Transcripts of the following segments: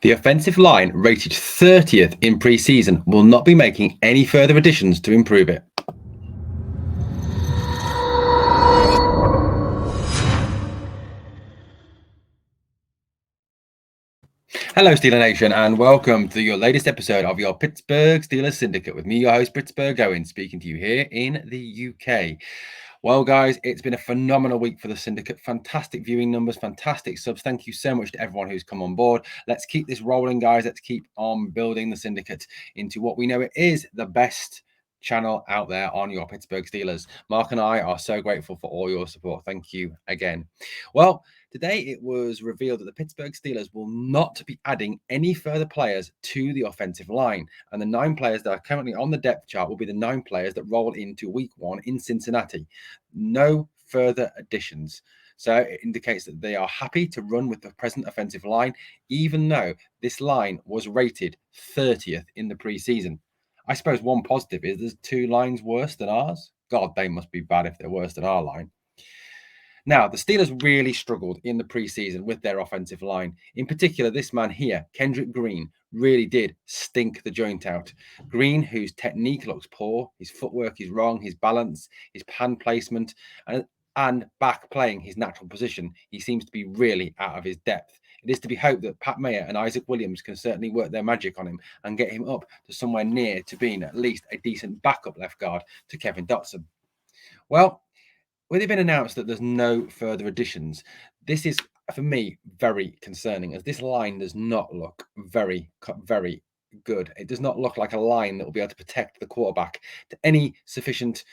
The offensive line, rated 30th in pre-season, will not be making any further additions to improve it. Hello, Steeler Nation, and welcome to your latest episode of your Pittsburgh Steelers Syndicate with me, your host, Britsburgh, Owen, speaking to you here in the UK. Well, guys, it's been a phenomenal week for the Syndicate. Fantastic viewing numbers, fantastic subs. Thank you so much to everyone who's come on board. Let's keep this rolling, guys. Let's keep on building the Syndicate into what we know it is, the best channel out there on your Pittsburgh Steelers. Mark and I are so grateful for all your support. Thank you again. Well, today it was revealed that the Pittsburgh Steelers will not be adding any further players to the offensive line. And the 9 players that are currently on the depth chart will be the 9 players that roll into week 1 in Cincinnati. No further additions. So it indicates that they are happy to run with the present offensive line, even though this line was rated 30th in the preseason. I suppose one positive is there's 2 lines worse than ours. God, they must be bad if they're worse than our line. Now, the Steelers really struggled in the preseason with their offensive line. In particular, this man here, Kendrick Green, really did stink the joint out. Green, whose technique looks poor, his footwork is wrong, his balance, his hand placement, and back playing his natural position, he seems to be really out of his depth. It is to be hoped that Pat Mayer and Isaac Williams can certainly work their magic on him and get him up to somewhere near to being at least a decent backup left guard to Kevin Dotson. Well, with it been announced that there's no further additions, this is, for me, very concerning, as this line does not look very, very good. It does not look like a line that will be able to protect the quarterback to any sufficient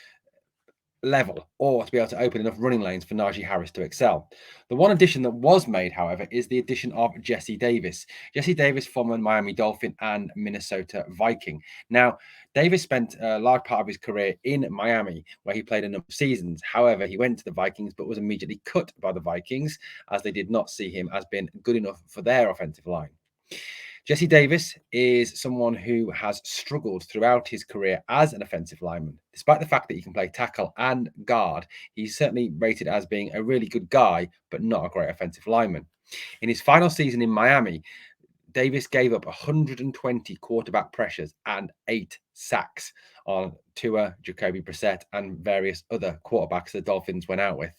level or to be able to open enough running lanes for Najee Harris to excel. The one addition that was made, however, is the addition of Jesse Davis. Jesse Davis, former Miami Dolphin and Minnesota Viking. Now, Davis spent a large part of his career in Miami, where he played a number of seasons. However, he went to the Vikings, but was immediately cut by the Vikings, as they did not see him as being good enough for their offensive line. Jesse Davis is someone who has struggled throughout his career as an offensive lineman. Despite the fact that he can play tackle and guard, he's certainly rated as being a really good guy, but not a great offensive lineman. In his final season in Miami, Davis gave up 120 quarterback pressures and 8 sacks on Tua, Jacoby Brissett, and various other quarterbacks the Dolphins went out with.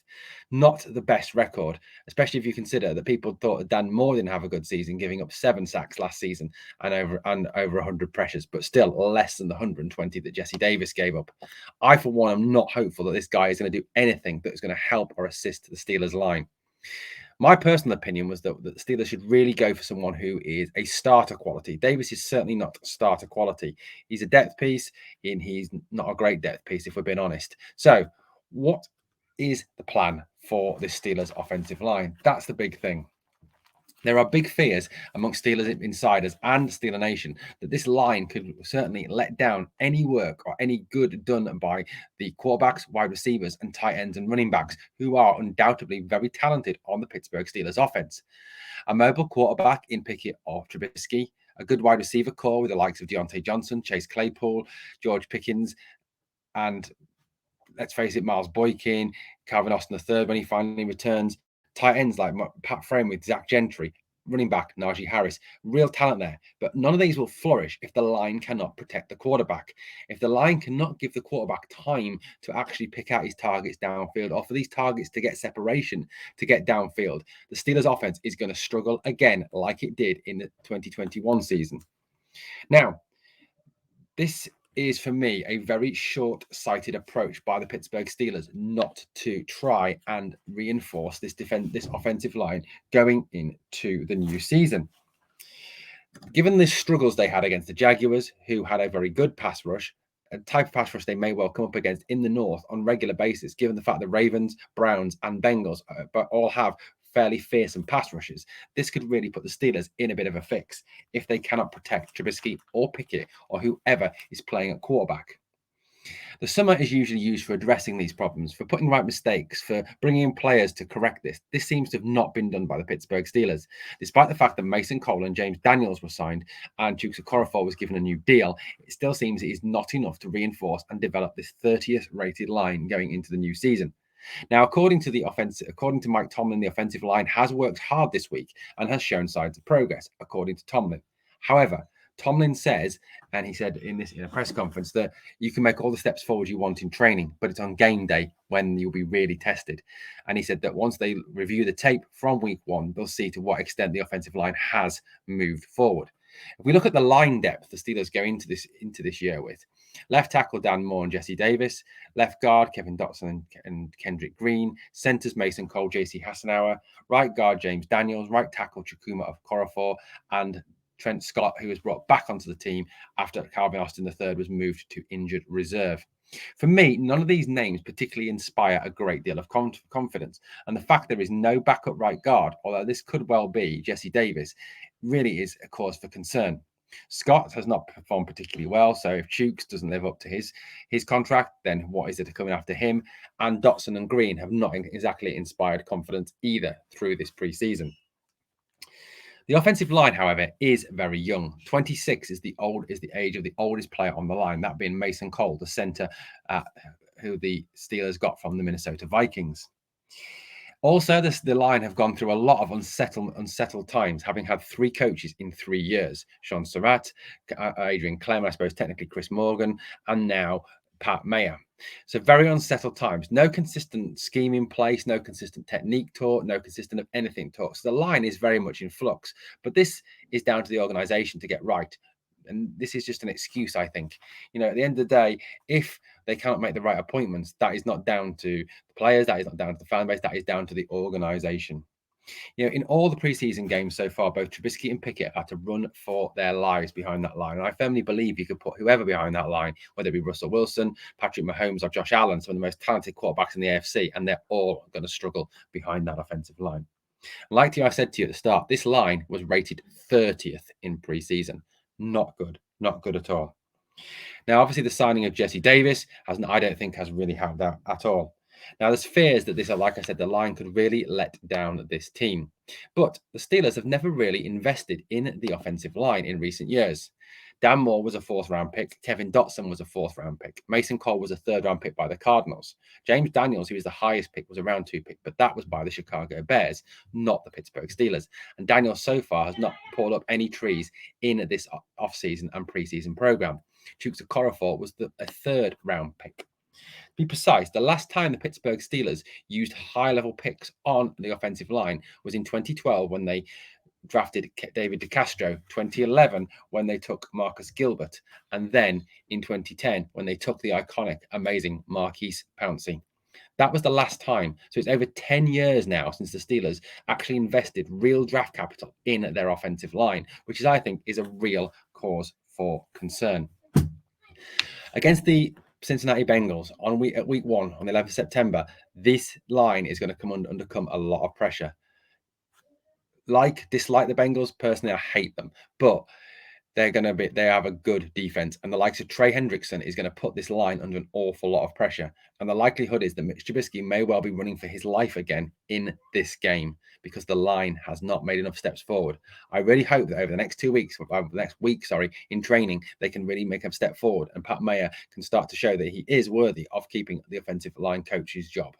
Not the best record, especially if you consider that people thought Dan Moore didn't have a good season, giving up 7 sacks last season and over 100 pressures, but still less than the 120 that Jesse Davis gave up. I, for one, am not hopeful that this guy is going to do anything that is going to help or assist the Steelers line. My personal opinion was that the Steelers should really go for someone who is a starter quality. Davis is certainly not starter quality. He's a depth piece, and he's not a great depth piece, if we're being honest. So, what is the plan for this Steelers offensive line? That's the big thing. There are big fears amongst Steelers insiders and Steeler Nation that this line could certainly let down any work or any good done by the quarterbacks, wide receivers, and tight ends and running backs, who are undoubtedly very talented on the Pittsburgh Steelers offense. A mobile quarterback in Pickett or Trubisky, a good wide receiver core with the likes of Deontay Johnson, Chase Claypool, George Pickens, and let's face it, Miles Boykin, Calvin Austin III when he finally returns. Tight ends like Pat Frame with Zach Gentry, running back Najee Harris, real talent there. But none of these will flourish if the line cannot protect the quarterback. If the line cannot give the quarterback time to actually pick out his targets downfield, or for these targets to get separation, to get downfield, the Steelers offense is going to struggle again, like it did in the 2021 season. Now, this is, for me, a very short-sighted approach by the Pittsburgh Steelers not to try and reinforce this offensive line going into the new season. Given the struggles they had against the Jaguars, who had a very good pass rush, a type of pass rush they may well come up against in the North on a regular basis, given the fact that Ravens, Browns, and Bengals all have fairly fearsome pass rushes, this could really put the Steelers in a bit of a fix if they cannot protect Trubisky or Pickett or whoever is playing at quarterback. The summer is usually used for addressing these problems, for putting right mistakes, for bringing in players to correct this. This seems to have not been done by the Pittsburgh Steelers. Despite the fact that Mason Cole and James Daniels were signed and Dukes Okorafor was given a new deal, it still seems it is not enough to reinforce and develop this 30th rated line going into the new season. Now, according to Mike Tomlin, the offensive line has worked hard this week and has shown signs of progress, according to Tomlin. However, Tomlin says, and he said in a press conference, that you can make all the steps forward you want in training, but it's on game day when you'll be really tested. And he said that once they review the tape from week one, they'll see to what extent the offensive line has moved forward. If we look at the line depth the Steelers go into this year with, left tackle Dan Moore and Jesse Davis, left guard Kevin Dotson and Kendrick Green, centers Mason Cole, JC Hassenauer, right guard James Daniels, right tackle Chukuma of Korafor, and Trent Scott, who was brought back onto the team after Calvin Austin III was moved to injured reserve. For me, none of these names particularly inspire a great deal of confidence. And the fact there is no backup right guard, although this could well be Jesse Davis, really is a cause for concern. Scott has not performed particularly well, so if Chooks doesn't live up to his contract, then what is it coming after him? And Dotson and Green have not exactly inspired confidence either through this preseason. The offensive line, however, is very young. 26 is the age of the oldest player on the line, that being Mason Cole, the center who the Steelers got from the Minnesota Vikings. Also, the line have gone through a lot of unsettled times, having had 3 coaches in 3 years. Sean Surratt, Adrian Clem, I suppose technically Chris Morgan, and now Pat Mayer. So very unsettled times. No consistent scheme in place, no consistent technique taught, no consistent of anything taught. So the line is very much in flux. But this is down to the organization to get right. And this is just an excuse, I think. At the end of the day, if they cannot make the right appointments, that is not down to the players, that is not down to the fan base, that is down to the organization. In all the preseason games so far, both Trubisky and Pickett had to run for their lives behind that line. And I firmly believe you could put whoever behind that line, whether it be Russell Wilson, Patrick Mahomes, or Josh Allen, some of the most talented quarterbacks in the AFC, and they're all going to struggle behind that offensive line. Like I said to you at the start, this line was rated 30th in preseason. Not good. Not good at all. Now, obviously, the signing of Jesse Davis I don't think has really helped out at all. Now, there's fears that like I said, the line could really let down this team. But the Steelers have never really invested in the offensive line in recent years. Dan Moore was a 4th-round pick. Kevin Dotson was a 4th-round pick. Mason Cole was a 3rd-round pick by the Cardinals. James Daniels, who was the highest pick, was a round 2 pick, but that was by the Chicago Bears, not the Pittsburgh Steelers. And Daniels so far has not pulled up any trees in this offseason and preseason program. Chooks Okorafor was a 3rd-round pick. To be precise, the last time the Pittsburgh Steelers used high-level picks on the offensive line was in 2012 when they drafted David DeCastro, 2011 when they took Marcus Gilbert, and then in 2010 when they took the iconic, amazing Marquise Pouncey. That was the last time. So it's over 10 years now since the Steelers actually invested real draft capital in their offensive line, which I think is a real cause for concern. Against the Cincinnati Bengals at week 1 on the 11th of September, this line is going to come undercome a lot of pressure. Dislike the Bengals, personally, I hate them, but they have a good defense, and the likes of Trey Hendrickson is going to put this line under an awful lot of pressure. And the likelihood is that Mitch Trubisky may well be running for his life again in this game because the line has not made enough steps forward. I really hope that over the next week, in training, they can really make a step forward, and Pat Mayer can start to show that he is worthy of keeping the offensive line coach's job.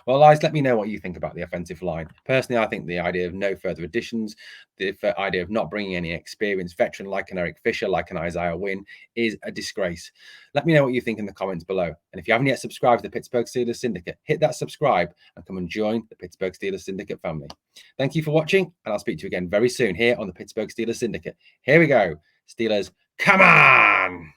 Well, guys, let me know what you think about the offensive line. Personally, I think the idea of no further additions, the idea of not bringing any experienced veteran like an Eric Fisher, like an Isaiah Wynn, is a disgrace. Let me know what you think in the comments below. And if you haven't yet subscribed to the Pittsburgh Steelers Syndicate, hit that subscribe and come and join the Pittsburgh Steelers Syndicate family. Thank you for watching, and I'll speak to you again very soon here on the Pittsburgh Steelers Syndicate. Here we go. Steelers, come on!